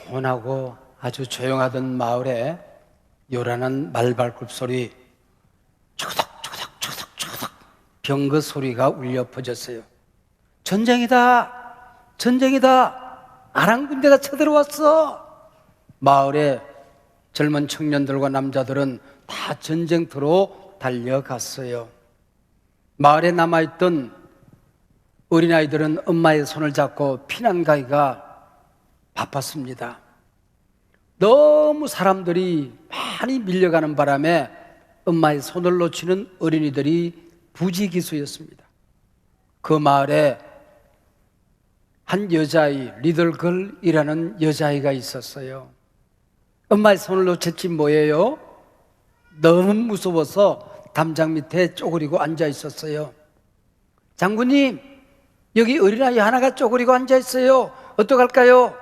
평온하고 아주 조용하던 마을에 요란한 말발굽 소리, 초덕초덕초덕초덕 병거 소리가 울려 퍼졌어요. 전쟁이다! 전쟁이다! 아랑 군대가 쳐들어왔어! 마을에 젊은 청년들과 남자들은 다 전쟁터로 달려갔어요. 마을에 남아있던 어린아이들은 엄마의 손을 잡고 피난 가기가 바빴습니다. 너무 사람들이 많이 밀려가는 바람에 엄마의 손을 놓치는 어린이들이 부지기수였습니다. 그 마을에 한 여자아이, 리들걸이라는 여자아이가 있었어요. 엄마의 손을 놓쳤지 뭐예요? 너무 무서워서 담장 밑에 쪼그리고 앉아 있었어요. 장군님, 여기 어린아이 하나가 쪼그리고 앉아 있어요. 어떡할까요?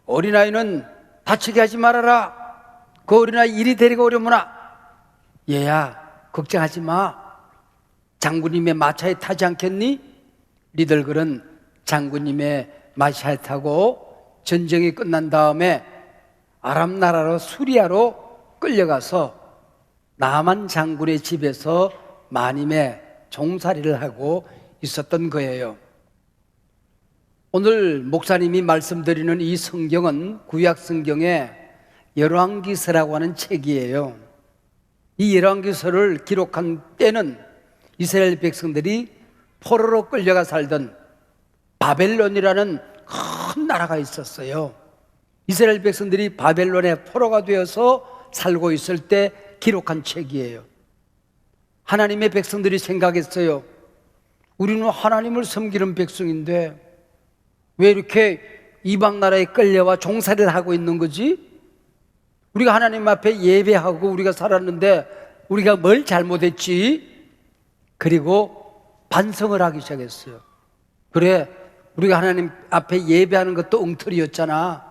어린아이는 다치게 하지 말아라. 그 어린아이 이리 데리고 오려무나. 얘야, 걱정하지 마. 장군님의 마차에 타지 않겠니? 리들걸은 장군님의 마차에 타고 전쟁이 끝난 다음에 아람 나라로 수리아로 끌려가서 나만 장군의 집에서 마님의 종살이를 하고 있었던 거예요. 오늘 목사님이 말씀드리는 이 성경은 구약 성경의 열왕기서라고 하는 책이에요. 이 열왕기서를 기록한 때는 이스라엘 백성들이 포로로 끌려가 살던 바벨론이라는 큰 나라가 있었어요. 이스라엘 백성들이 바벨론의 포로가 되어서 살고 있을 때 기록한 책이에요. 하나님의 백성들이 생각했어요. 우리는 하나님을 섬기는 백성인데 왜 이렇게 이방 나라에 끌려와 종살이를 하고 있는 거지? 우리가 하나님 앞에 예배하고 우리가 살았는데 우리가 뭘 잘못했지? 그리고 반성을 하기 시작했어요. 그래, 우리가 하나님 앞에 예배하는 것도 엉터리였잖아.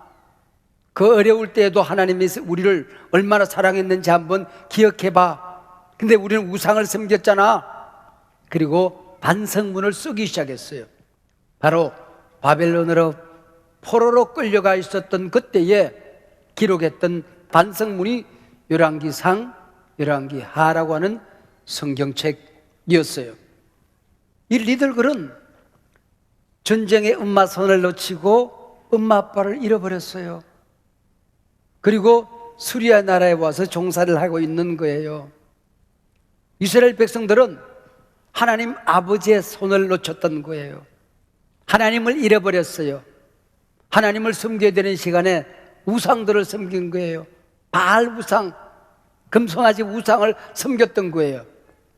그 어려울 때에도 하나님이 우리를 얼마나 사랑했는지 한번 기억해봐. 근데 우리는 우상을 섬겼잖아. 그리고 반성문을 쓰기 시작했어요. 바로 바벨론으로 포로로 끌려가 있었던 그때에 기록했던 반성문이 열왕기상, 열왕기하라고 하는 성경책이었어요. 이 리들걸은 전쟁에 엄마 손을 놓치고 엄마 아빠를 잃어버렸어요. 그리고 수리아 나라에 와서 종살이를 하고 있는 거예요. 이스라엘 백성들은 하나님 아버지의 손을 놓쳤던 거예요. 하나님을 잃어버렸어요. 하나님을 섬겨야 되는 시간에 우상들을 섬긴 거예요. 바알 우상, 금송아지 우상을 섬겼던 거예요.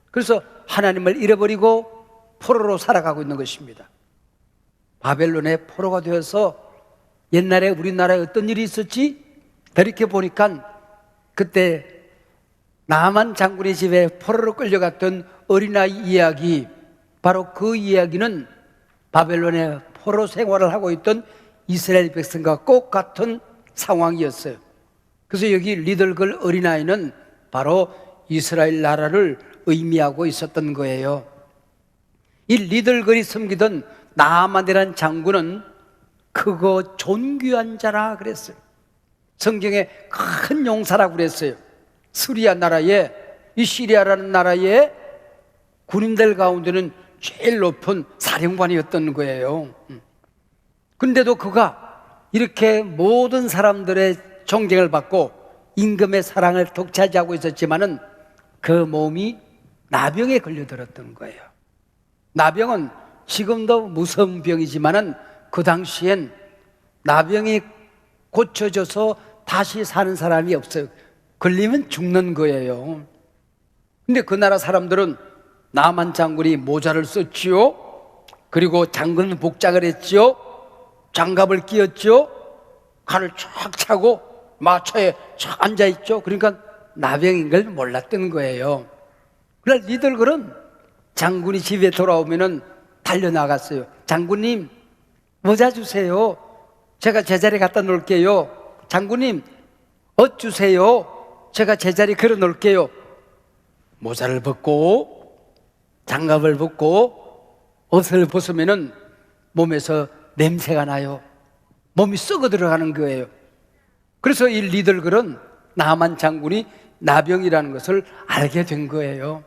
그래서 하나님을 잃어버리고 포로로 살아가고 있는 것입니다. 바벨론의 포로가 되어서 옛날에 우리나라에 어떤 일이 있었지? 이렇게 보니까 그때 나만 장군의 집에 포로로 끌려갔던 어린아이 이야기, 바로 그 이야기는 바벨론의 포로 생활을 하고 있던 이스라엘 백성과 꼭 같은 상황이었어요. 그래서 여기 리들걸 어린아이는 바로 이스라엘 나라를 의미하고 있었던 거예요. 이 리들걸이 섬기던 나아만이라는 장군은 크고 존귀한 자라 그랬어요. 성경에 큰 용사라고 그랬어요. 수리아 나라에, 이 시리아라는 나라의 군인들 가운데는 제일 높은 사령관이었던 거예요. 근데도 그가 이렇게 모든 사람들의 존경을 받고 임금의 사랑을 독차지하고 있었지만은 그 몸이 나병에 걸려들었던 거예요. 나병은 지금도 무서운 병이지만은 그 당시엔 나병이 고쳐져서 다시 사는 사람이 없어요. 걸리면 죽는 거예요. 근데 그 나라 사람들은 나만 장군이 모자를 썼지요. 그리고 장군 복장을 했지요. 장갑을 끼웠죠. 칼을 쫙 차고 마차에 쫙 앉아있죠. 그러니까 나병인 걸 몰랐던 거예요. 그날 리들걸은 장군이 집에 돌아오면은 달려나갔어요. 장군님, 모자 주세요. 제가 제자리에 갖다 놓을게요. 장군님, 옷 주세요. 제가 제자리에 걸어 놓을게요. 모자를 벗고 장갑을 벗고 옷을 벗으면은 몸에서 냄새가 나요. 몸이 썩어 들어가는 거예요. 그래서 이 리들글은 나만 장군이 나병이라는 것을 알게 된 거예요.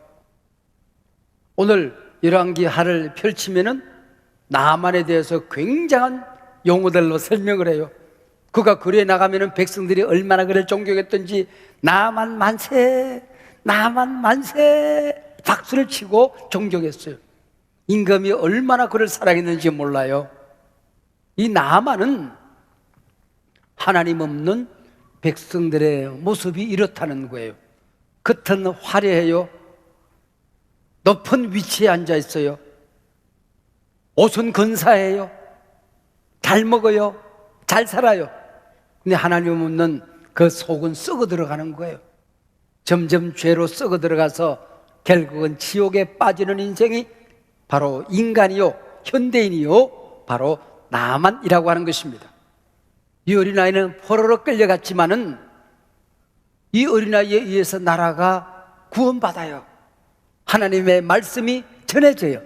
오늘 열왕기 하를 펼치면은 나만에 대해서 굉장한 용어들로 설명을 해요. 그가 거리에 나가면은 백성들이 얼마나 그를 존경했던지 나만 만세, 나만 만세 박수를 치고 존경했어요. 임금이 얼마나 그를 사랑했는지 몰라요. 이 나만은 하나님 없는 백성들의 모습이 이렇다는 거예요. 겉은 화려해요. 높은 위치에 앉아 있어요. 옷은 근사해요. 잘 먹어요. 잘 살아요. 근데 하나님 없는 그 속은 썩어 들어가는 거예요. 점점 죄로 썩어 들어가서 결국은 지옥에 빠지는 인생이 바로 인간이요, 현대인이요, 바로 나만이라고 하는 것입니다. 이 어린아이는 포로로 끌려갔지만은 이 어린아이에 의해서 나라가 구원받아요. 하나님의 말씀이 전해져요.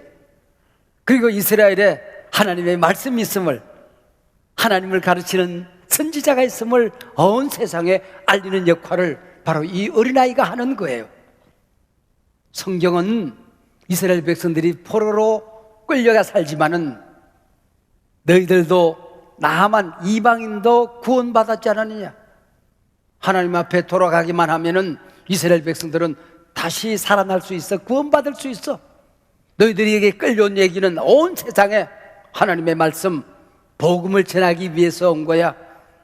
그리고 이스라엘에 하나님의 말씀이 있음을, 하나님을 가르치는 선지자가 있음을 온 세상에 알리는 역할을 바로 이 어린아이가 하는 거예요. 성경은 이스라엘 백성들이 포로로 끌려가 살지만은 너희들도 나만 이방인도 구원받았지 않았느냐? 하나님 앞에 돌아가기만 하면은 이스라엘 백성들은 다시 살아날 수 있어, 구원받을 수 있어. 너희들에게 끌려온 얘기는 온 세상에 하나님의 말씀, 복음을 전하기 위해서 온 거야.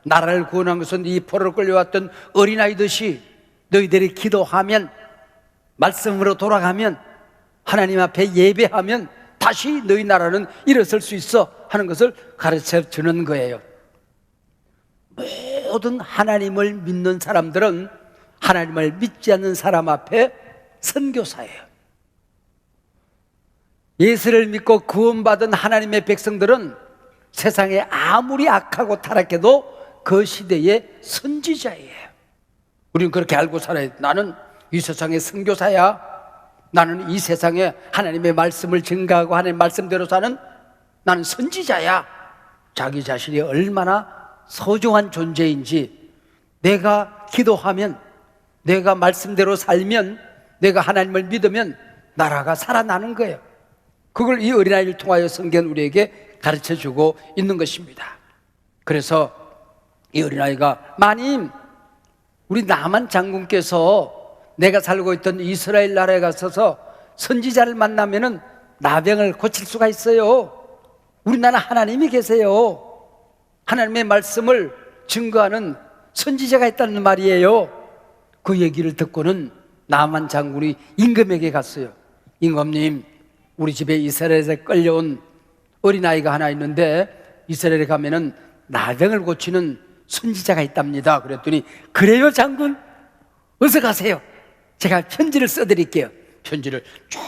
나라를 구원한 것은 이 포로로 끌려왔던 어린아이듯이 너희들이 기도하면, 말씀으로 돌아가면, 하나님 앞에 예배하면 다시 너희 나라는 일어설 수 있어 하는 것을 가르쳐 주는 거예요. 모든 하나님을 믿는 사람들은 하나님을 믿지 않는 사람 앞에 선교사예요. 예수를 믿고 구원받은 하나님의 백성들은 세상에 아무리 악하고 타락해도 그 시대의 선지자예요. 우리는 그렇게 알고 살아야 돼. 나는 이 세상의 선교사야. 나는 이 세상에 하나님의 말씀을 증거하고 하나님의 말씀대로 사는 나는 선지자야. 자기 자신이 얼마나 소중한 존재인지, 내가 기도하면, 내가 말씀대로 살면, 내가 하나님을 믿으면 나라가 살아나는 거예요. 그걸 이 어린아이를 통하여 성경은 우리에게 가르쳐주고 있는 것입니다. 그래서 이 어린아이가, 마님, 우리 나만 장군께서 내가 살고 있던 이스라엘 나라에 가서서 선지자를 만나면은 나병을 고칠 수가 있어요. 우리 나라 하나님이 계세요. 하나님의 말씀을 증거하는 선지자가 있다는 말이에요. 그 얘기를 듣고는 나만 장군이 임금에게 갔어요. 임금님, 우리 집에 이스라엘에서 끌려온 어린아이가 하나 있는데 이스라엘에 가면은 나병을 고치는 선지자가 있답니다. 그랬더니, 그래요 장군? 어서 가세요. 제가 편지를 써드릴게요. 편지를 쭉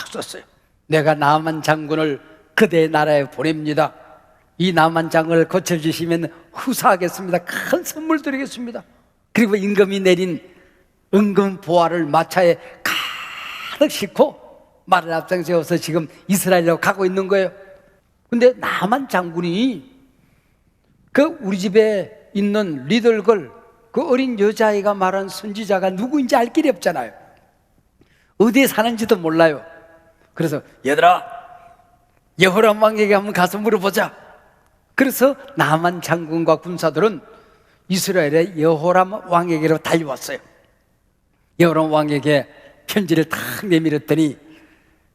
썼어요. 내가 나만 장군을 그대의 나라에 보냅니다. 이 나만 장군을 고쳐주시면 후사하겠습니다. 큰 선물 드리겠습니다. 그리고 임금이 내린 은금 보화를 마차에 가득 싣고 말을 앞장세워서 지금 이스라엘로 가고 있는 거예요. 근데 나만 장군이 그 우리 집에 있는 리들걸, 그 어린 여자아이가 말한 선지자가 누구인지 알 길이 없잖아요. 어디에 사는지도 몰라요. 그래서 얘들아, 여호람 왕에게 한번 가서 물어보자. 그래서 나만 장군과 군사들은 이스라엘의 여호람 왕에게로 달려왔어요. 여호람 왕에게 편지를 탁 내밀었더니,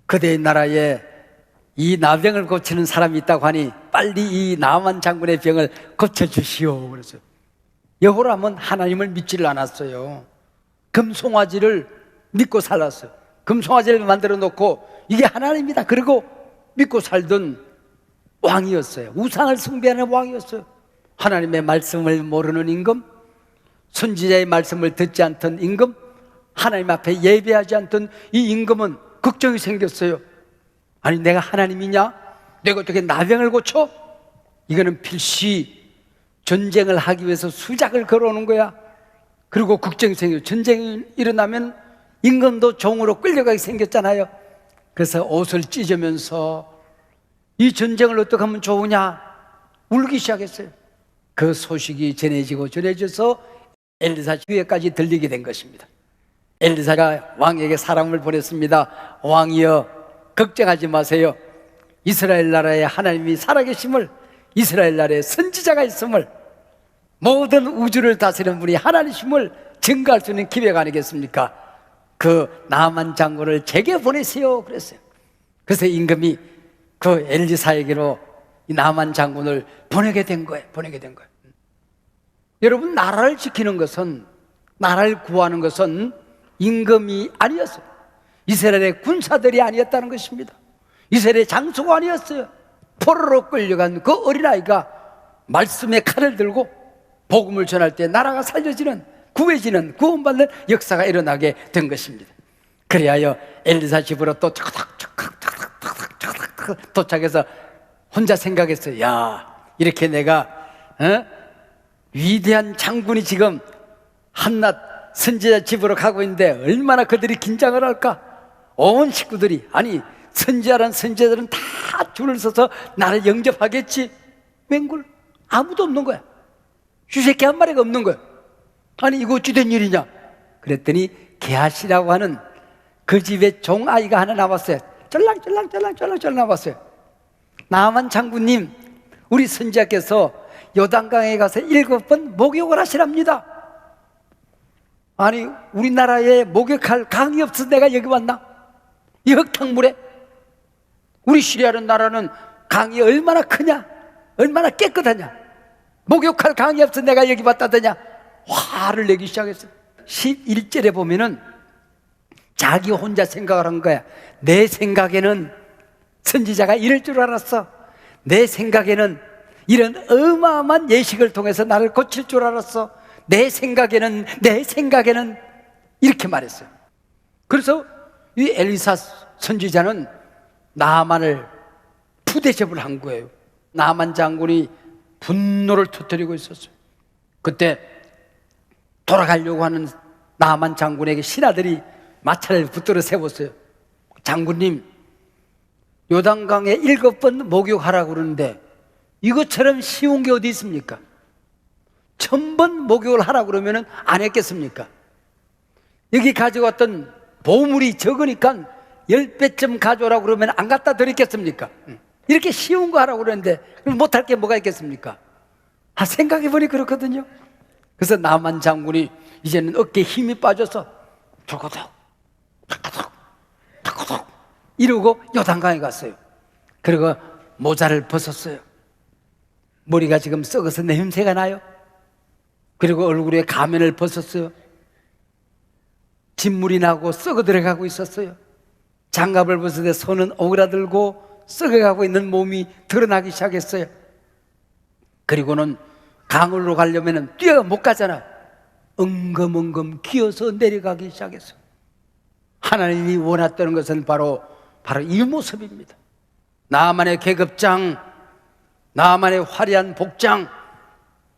그대의 나라에 이 나병을 고치는 사람이 있다고 하니 빨리 이 나만 장군의 병을 고쳐주시오. 그래서 여호람은 하나님을 믿지를 않았어요. 금송아지를 믿고 살았어요. 금송아지를 만들어 놓고 이게 하나님이다 그리고 믿고 살던 왕이었어요. 우상을 숭배하는 왕이었어요. 하나님의 말씀을 모르는 임금, 선지자의 말씀을 듣지 않던 임금, 하나님 앞에 예배하지 않던 이 임금은 걱정이 생겼어요. 아니, 내가 하나님이냐? 내가 어떻게 나병을 고쳐? 이거는 필시 전쟁을 하기 위해서 수작을 걸어오는 거야. 그리고 걱정이 생겨요. 전쟁이 일어나면 임금도 종으로 끌려가게 생겼잖아요. 그래서 옷을 찢으면서 이 전쟁을 어떻게 하면 좋으냐 울기 시작했어요. 그 소식이 전해져서 엘리사 귀에까지 들리게 된 것입니다. 엘리사가 왕에게 사람을 보냈습니다. 왕이여, 걱정하지 마세요. 이스라엘 나라에 하나님이 살아계심을, 이스라엘 나라에 선지자가 있음을, 모든 우주를 다스리는 분이 하나님이심을 증거할 수 있는 기회가 아니겠습니까? 그 나만 장군을 제게 보내세요 그랬어요. 그래서 임금이 그 엘리사에게로 이 나만 장군을 보내게 된 거예요. 여러분, 나라를 지키는 것은, 나라를 구하는 것은 임금이 아니었어요. 이스라엘의 군사들이 아니었다는 것입니다. 이스라엘의 장수가 아니었어요. 포로로 끌려간 그 어린아이가 말씀의 칼을 들고 복음을 전할 때 나라가 살려지는, 구해지는, 구원받는 역사가 일어나게 된 것입니다. 그리하여 엘리사 집으로 또 도착해서 혼자 생각했어요. 야, 이렇게 내가 위대한 장군이 지금 한낱 선지자 집으로 가고 있는데 얼마나 그들이 긴장을 할까? 온 식구들이, 아니 선지자란 선지자들은 다 줄을 서서 나를 영접하겠지. 맹굴 아무도 없는 거야. 쥐새끼 한 마리가 없는 거야. 아니 이거 어찌 된 일이냐? 그랬더니 게하시라고 하는 그 집에 종아이가 하나 나왔어요. 쫄랑쫄랑 나왔어요. 나만 장군님, 우리 선지자께서 요단강에 가서 7번 목욕을 하시랍니다. 아니 우리나라에 목욕할 강이 없어서 내가 여기 왔나? 이 흙탕물에? 우리 시리아라는 나라는 강이 얼마나 크냐, 얼마나 깨끗하냐, 목욕할 강이 없어서 내가 여기 왔다더냐. 화를 내기 시작했어요. 11절에 보면은 자기 혼자 생각을 한 거야. 내 생각에는 선지자가 이럴 줄 알았어. 내 생각에는 이런 어마어마한 예식을 통해서 나를 고칠 줄 알았어. 내 생각에는 이렇게 말했어요. 그래서 이 엘리사 선지자는 나만을 푸대접을 한 거예요. 나만 장군이 분노를 터뜨리고 있었어요. 그때 돌아가려고 하는 나만 장군에게 신하들이 마차를 붙들어 세웠어요. 장군님, 요단강에 7번 목욕하라고 그러는데 이것처럼 쉬운 게 어디 있습니까? 1000번 목욕을 하라고 그러면 안 했겠습니까? 여기 가져왔던 보물이 적으니까 10배쯤 가져오라고 그러면 안 갖다 드렸겠습니까? 이렇게 쉬운 거 하라고 그러는데 그럼 못할 게 뭐가 있겠습니까? 생각해보니 그렇거든요. 그래서 나만 장군이 이제는 어깨에 힘이 빠져서 덜거덕 이러고 요단강에 갔어요. 그리고 모자를 벗었어요. 머리가 지금 썩어서 냄새가 나요. 그리고 얼굴에 가면을 벗었어요. 진물이 나고 썩어 들어가고 있었어요. 장갑을 벗을 때 손은 오그라들고 썩어가고 있는 몸이 드러나기 시작했어요. 그리고는 강으로 가려면 뛰어가 못 가잖아. 엉금엉금 기어서 내려가기 시작했어요. 하나님이 원했던 것은 바로 이 모습입니다. 나만의 계급장, 나만의 화려한 복장,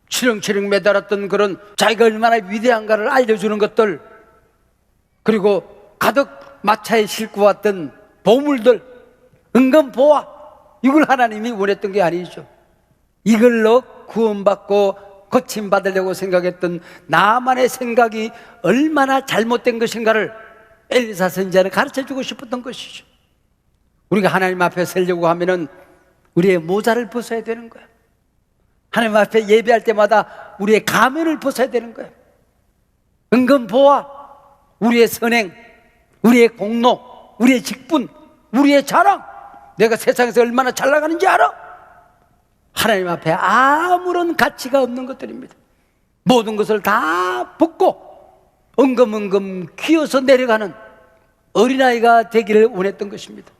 치렁치렁 매달았던 그런 자기가 얼마나 위대한가를 알려주는 것들, 그리고 가득 마차에 싣고 왔던 보물들, 은금보화, 이걸 하나님이 원했던 게 아니죠. 이걸로 구원받고 고침받으려고 생각했던 나만의 생각이 얼마나 잘못된 것인가를 엘리사 선지자는 가르쳐주고 싶었던 것이죠. 우리가 하나님 앞에 서려고 하면은 우리의 모자를 벗어야 되는 거야. 하나님 앞에 예배할 때마다 우리의 가면을 벗어야 되는 거야. 은금보화, 우리의 선행, 우리의 공로, 우리의 직분, 우리의 자랑, 내가 세상에서 얼마나 잘 나가는지 알아? 하나님 앞에 아무런 가치가 없는 것들입니다. 모든 것을 다 벗고 엉금엉금 기어서 내려가는 어린아이가 되기를 원했던 것입니다.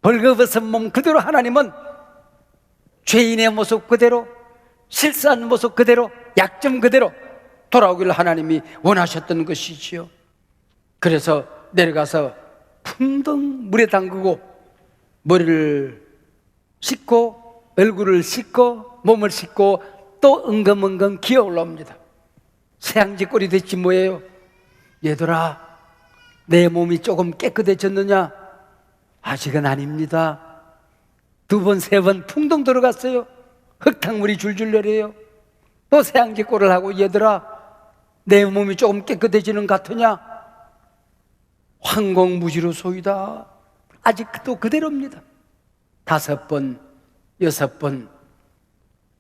벌거벗은 몸 그대로 하나님은 죄인의 모습 그대로, 실수한 모습 그대로, 약점 그대로 돌아오기를 하나님이 원하셨던 것이지요. 그래서 내려가서 풍덩 물에 담그고 머리를 씻고 얼굴을 씻고 몸을 씻고 또 엉금엉금 기어 올라옵니다. 새양지 꼴이 됐지 뭐예요. 얘들아, 내 몸이 조금 깨끗해졌느냐? 아직은 아닙니다. 2번, 3번 풍덩 들어갔어요. 흙탕물이 줄줄 내려요. 또 새양지꼴을 하고 얘들아 내 몸이 조금 깨끗해지는 것 같으냐? 황공무지로소이다. 아직도 그대로입니다. 5번, 6번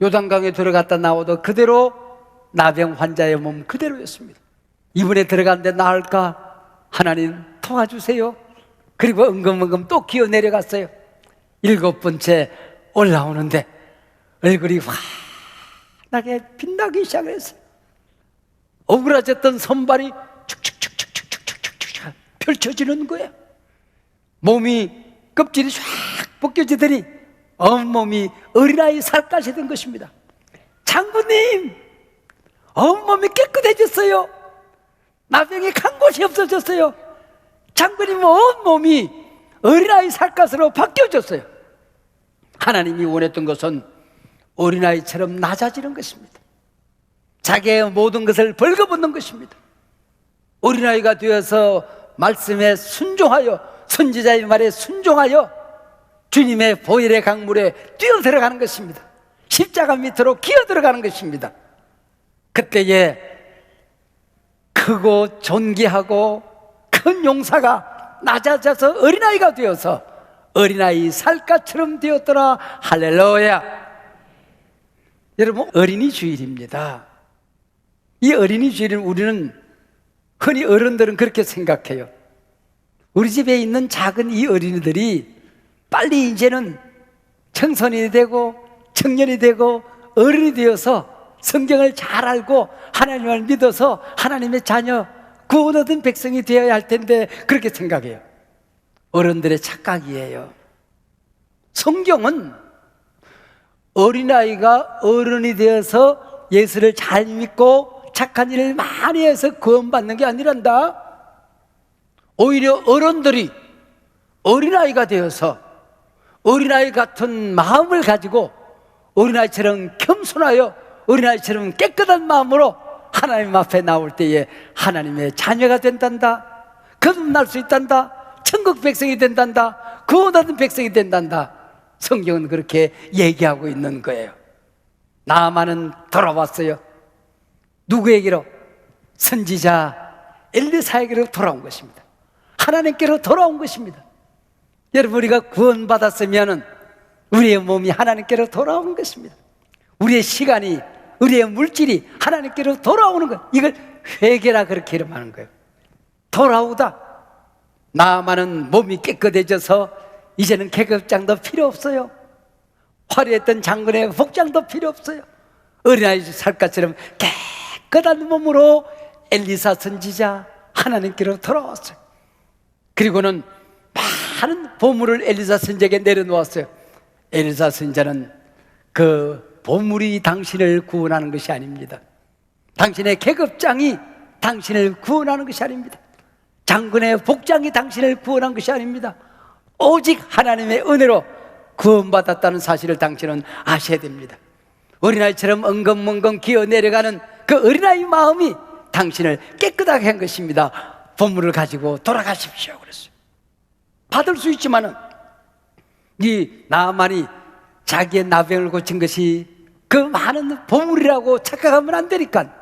요단강에 들어갔다 나와도 그대로 나병 환자의 몸 그대로였습니다. 이번에 들어갔는데 나을까? 하나님 도와주세요. 그리고 은금은금 또 기어 내려갔어요. 7번째 올라오는데 얼굴이 환하게 빛나기 시작했어요. 오그라졌던 손발이 축축축축축축축축 펼쳐지는 거예요. 몸이 껍질이 쫙 벗겨지더니 온몸이 어린아이 살갗이 된 것입니다. 장군님, 온몸이 깨끗해졌어요. 나병이 간 곳이 없어졌어요. 장군님 온몸이 어린아이 살갗으로 바뀌어졌어요. 하나님이 원했던 것은 어린아이처럼 낮아지는 것입니다. 자기의 모든 것을 벌거벗는 것입니다. 어린아이가 되어서 말씀에 순종하여, 선지자의 말에 순종하여 주님의 보혈의 강물에 뛰어들어가는 것입니다. 십자가 밑으로 기어들어가는 것입니다. 그때에 크고 존귀하고 큰 용사가 낮아져서 어린아이가 되어서 어린아이 살갗처럼 되었더라. 할렐루야. 여러분, 어린이 주일입니다. 이 어린이 주일은 우리는 흔히 어른들은 그렇게 생각해요. 우리 집에 있는 작은 이 어린이들이 빨리 이제는 청소년이 되고 청년이 되고 어른이 되어서 성경을 잘 알고 하나님을 믿어서 하나님의 자녀, 구원 얻은 백성이 되어야 할 텐데 그렇게 생각해요. 어른들의 착각이에요. 성경은 어린아이가 어른이 되어서 예수를 잘 믿고 착한 일을 많이 해서 구원받는 게 아니란다. 오히려 어른들이 어린아이가 되어서 어린아이 같은 마음을 가지고 어린아이처럼 겸손하여 어린아이처럼 깨끗한 마음으로 하나님 앞에 나올 때에 하나님의 자녀가 된단다. 거듭날 수 있단다. 천국 백성이 된단다. 구원받은 백성이 된단다. 성경은 그렇게 얘기하고 있는 거예요. 나아만은 돌아왔어요. 누구에게로? 선지자 엘리사에게로 돌아온 것입니다. 하나님께로 돌아온 것입니다. 여러분, 우리가 구원받았으면 우리의 몸이 하나님께로 돌아오는 것입니다. 우리의 시간이, 우리의 물질이 하나님께로 돌아오는 것, 이걸 회개라 그렇게 이름하는 거예요. 돌아오다. 나아만은 몸이 깨끗해져서 이제는 계급장도 필요 없어요. 화려했던 장군의 복장도 필요 없어요. 어린아이 살갗처럼 깨끗한 몸으로 엘리사 선지자 하나님께로 돌아왔어요. 그리고는 많은 보물을 엘리사 선지자에게 내려놓았어요. 엘리사 선지자는 그 보물이 당신을 구원하는 것이 아닙니다. 당신의 계급장이 당신을 구원하는 것이 아닙니다. 장군의 복장이 당신을 구원한 것이 아닙니다. 오직 하나님의 은혜로 구원받았다는 사실을 당신은 아셔야 됩니다. 어린아이처럼 엉금엉금 기어 내려가는 그 어린아이 마음이 당신을 깨끗하게 한 것입니다. 보물을 가지고 돌아가십시오 그랬어요. 받을 수 있지만은 이 나아만이 자기의 나병을 고친 것이 그 많은 보물이라고 착각하면 안 되니까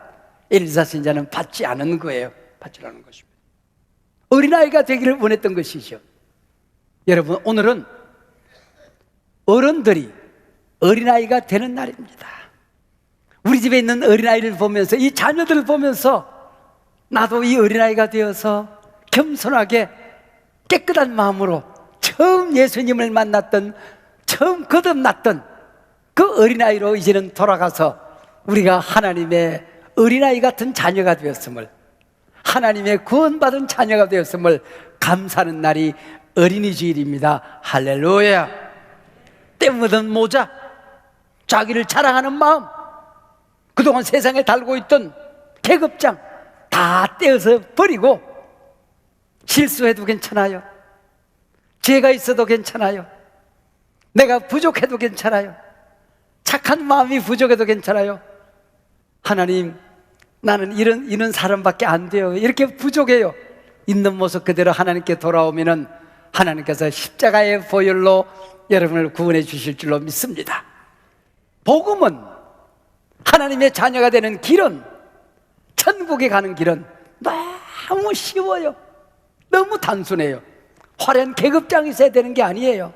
엘리사 선지자는 받지 않은 거예요. 받지 않은 것입니다. 어린아이가 되기를 원했던 것이죠. 여러분, 오늘은 어른들이 어린아이가 되는 날입니다. 우리 집에 있는 어린아이를 보면서, 이 자녀들을 보면서 나도 이 어린아이가 되어서 겸손하게 깨끗한 마음으로 처음 예수님을 만났던, 처음 거듭났던 그 어린아이로 이제는 돌아가서 우리가 하나님의 어린아이 같은 자녀가 되었음을, 하나님의 구원받은 자녀가 되었음을 감사하는 날이 어린이 주일입니다. 할렐루야. 때 묻은 모자, 자기를 자랑하는 마음, 그동안 세상에 달고 있던 계급장 다 떼어서 버리고 실수해도 괜찮아요. 죄가 있어도 괜찮아요. 내가 부족해도 괜찮아요. 착한 마음이 부족해도 괜찮아요. 하나님, 나는 이런 사람밖에 안 돼요. 이렇게 부족해요. 있는 모습 그대로 하나님께 돌아오면은 하나님께서 십자가의 보혈로 여러분을 구원해 주실 줄로 믿습니다. 복음은 하나님의 자녀가 되는 길은, 천국에 가는 길은 너무 쉬워요. 너무 단순해요. 화려한 계급장이 있어야 되는 게 아니에요.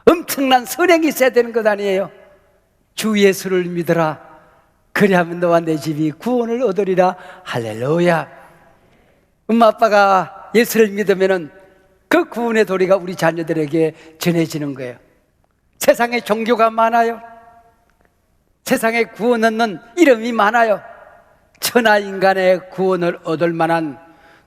엄청난 선행이 있어야 되는 것 아니에요. 주 예수를 믿어라. 그리하면 너와 내 집이 구원을 얻으리라. 할렐루야. 엄마 아빠가 예수를 믿으면은 그 구원의 도리가 우리 자녀들에게 전해지는 거예요. 세상에 종교가 많아요. 세상에 구원 얻는 이름이 많아요. 천하 인간의 구원을 얻을 만한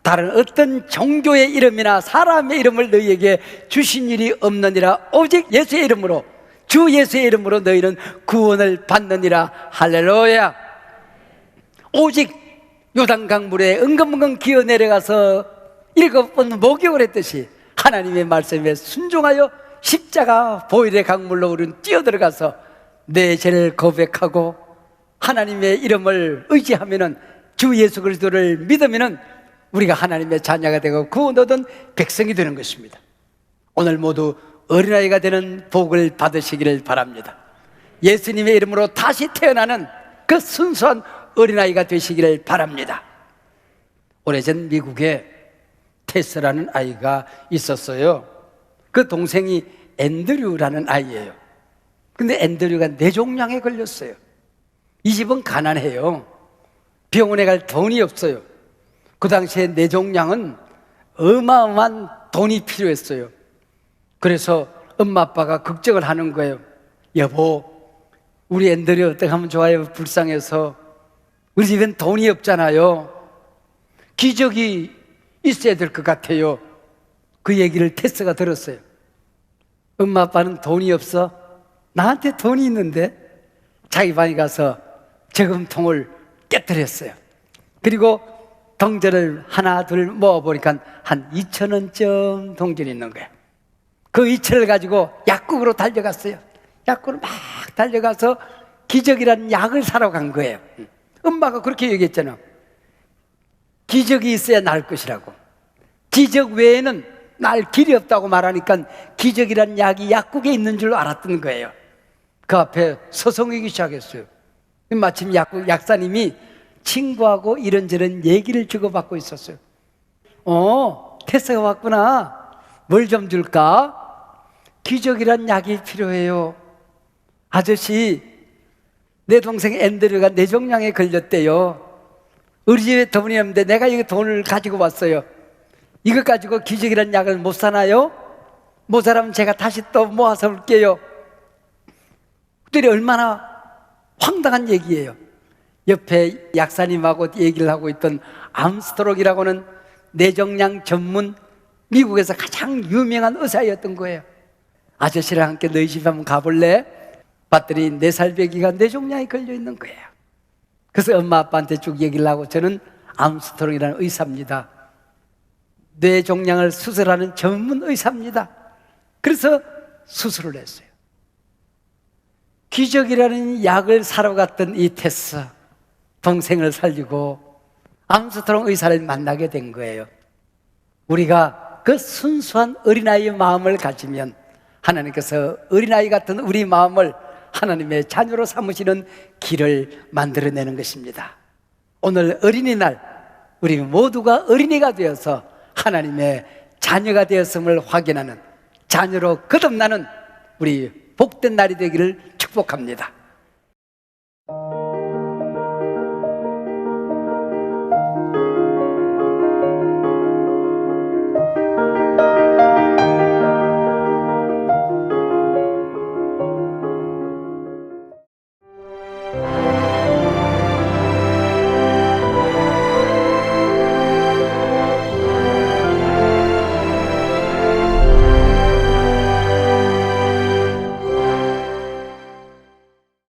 다른 어떤 종교의 이름이나 사람의 이름을 너희에게 주신 일이 없느니라. 오직 예수의 이름으로, 주 예수의 이름으로 너희는 구원을 받느니라. 할렐루야. 오직 요단강 물에 은근은근 기어 내려가서 7번 목욕을 했듯이 하나님의 말씀에 순종하여 십자가 보혈의 강물로 우리는 뛰어들어가서 내 죄를 고백하고 하나님의 이름을 의지하면은, 주 예수 그리스도를 믿으면은 우리가 하나님의 자녀가 되고 구원 얻은 백성이 되는 것입니다. 오늘 모두 어린아이가 되는 복을 받으시기를 바랍니다. 예수님의 이름으로 다시 태어나는 그 순수한 어린아이가 되시기를 바랍니다. 오래전 미국에 테스라는 아이가 있었어요. 그 동생이 앤드류라는 아이예요. 근데 앤드류가 뇌종양에 걸렸어요. 이 집은 가난해요. 병원에 갈 돈이 없어요. 그 당시에 뇌종양은 어마어마한 돈이 필요했어요. 그래서 엄마 아빠가 걱정을 하는 거예요. 여보, 우리 앤드류 어떻게 하면 좋아요? 불쌍해서. 우리 집엔 돈이 없잖아요. 기적이 있어야 될 것 같아요. 그 얘기를 테스가 들었어요. 엄마 아빠는 돈이 없어? 나한테 돈이 있는데? 자기 방에 가서 저금통을 깨뜨렸어요. 그리고 동전을 하나 둘 모아보니까 한 2,000원쯤 동전이 있는 거예요. 그 2,000원을 가지고 약국으로 달려갔어요. 약국으로 막 달려가서 기적이라는 약을 사러 간 거예요. 엄마가 그렇게 얘기했잖아. 기적이 있어야 나을 것이라고. 기적 외에는 날 길이 없다고 말하니까 기적이라는 약이 약국에 있는 줄 알았던 거예요. 그 앞에 서성이기 시작했어요. 마침 약사님이 친구하고 이런저런 얘기를 주고받고 있었어요. 테스가 왔구나. 뭘 좀 줄까? 기적이란 약이 필요해요. 아저씨, 내 동생 앤드류가 뇌종양에 걸렸대요. 우리 집에 돈이 없는데 내가 이 돈을 가지고 왔어요. 이것 가지고 기적이란 약을 못 사나요? 모자라면 제가 다시 또 모아서 올게요. 그들이 얼마나 황당한 얘기예요. 옆에 약사님하고 얘기를 하고 있던 암스트롱이라고는 뇌종양 전문 미국에서 가장 유명한 의사였던 거예요. 아저씨랑 함께 너희 집에 한번 가볼래? 봤더니 4살 배기가 뇌종양에 걸려있는 거예요. 그래서 엄마 아빠한테 쭉 얘기를 하고, 저는 암스트롱이라는 의사입니다. 뇌종양을 수술하는 전문 의사입니다. 그래서 수술을 했어요. 기적이라는 약을 사러 갔던 이 테스, 동생을 살리고 암스트롱 의사를 만나게 된 거예요. 우리가 그 순수한 어린아이의 마음을 가지면 하나님께서 어린아이 같은 우리 마음을 하나님의 자녀로 삼으시는 길을 만들어내는 것입니다. 오늘 어린이날, 우리 모두가 어린이가 되어서 하나님의 자녀가 되었음을 확인하는, 자녀로 거듭나는 우리 복된 날이 되기를 축복합니다.